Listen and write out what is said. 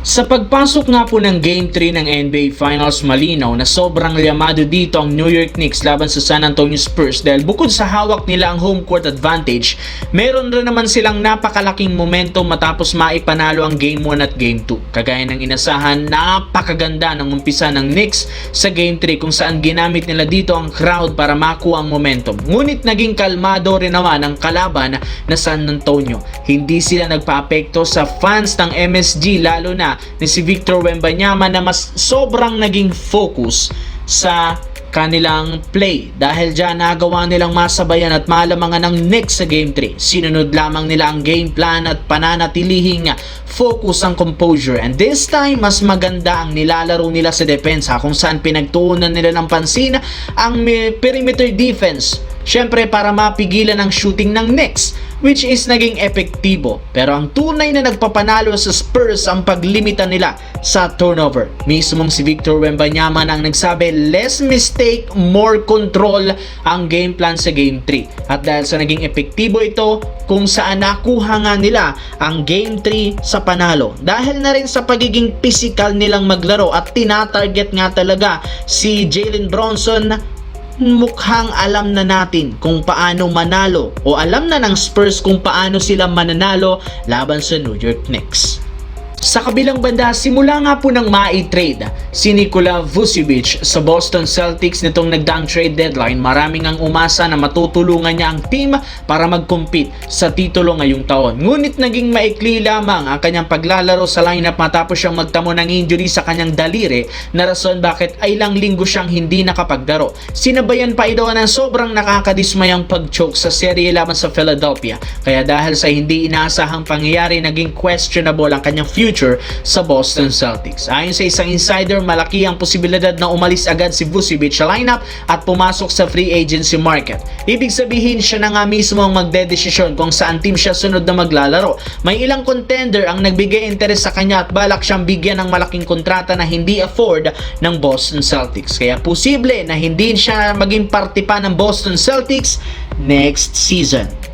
Sa pagpasok nga po ng Game 3 ng NBA Finals, malinaw na sobrang llamado dito ang New York Knicks laban sa San Antonio Spurs dahil bukod sa hawak nila ang home court advantage, meron rin naman silang napakalaking momentum matapos maipanalo ang Game 1 at Game 2. Kagaya ng inasahan, napakaganda ng umpisa ng Knicks sa Game 3 kung saan ginamit nila dito ang crowd para makuha ang momentum. Ngunit naging kalmado rin naman ang kalaban na San Antonio. Hindi sila nagpa-apekto sa fans ng MSG, lalo na ni si Victor Wembanyama na mas sobrang naging focus sa kanilang play. Dahil dyan nagawa nilang masabayan at malamangan ng Knicks sa Game 3. Sinunod lamang nila ang game plan at pananatilihing focus ang composure. And this time, mas maganda ang nilalaro nila sa depensa kung saan pinagtuunan nila ng pansin ang perimeter defense. Siyempre para mapigilan ang shooting ng Knicks, which is naging epektibo. Pero ang tunay na nagpapanalo sa Spurs ang paglimita nila sa turnover. Mismong si Victor Wembanyama ang nagsabi, less mistake, more control ang game plan sa Game 3. At dahil sa naging epektibo ito, kung saan nakuha nga nila ang Game 3 sa panalo. Dahil na rin sa pagiging physical nilang maglaro at tinatarget nga talaga si Jalen Brunson, mukhang alam na natin kung paano manalo o alam na ng Spurs kung paano sila mananalo laban sa New York Knicks. Sa kabilang banda, simula nga po ng mai-trade si Nikola Vucevic sa Boston Celtics nitong nagdaang trade deadline, maraming ang umasa na matutulungan niya ang team para mag-compete sa titulo ngayong taon. Ngunit naging maikli lamang ang kanyang paglalaro sa lineup matapos siyang magtamo ng injury sa kanyang daliri na rason bakit ay ilang linggo siyang hindi nakapaglaro. Sinabayan pa ito ng sobrang nakakadismayang pag-choke sa serye laban sa Philadelphia. Kaya dahil sa hindi inaasahang pangyayari, naging questionable ang kanyang future sa Boston Celtics. Ayon sa isang insider, malaki ang posibilidad na umalis agad si Vucevic sa lineup at pumasok sa free agency market. Ibig sabihin, siya na nga mismo ang magdedesisyon kung saan team siya sunod na maglalaro. May ilang contender ang nagbigay interes sa kanya at balak siyang bigyan ng malaking kontrata na hindi afford ng Boston Celtics. Kaya posible na hindi siya maging parte pa ng Boston Celtics next season.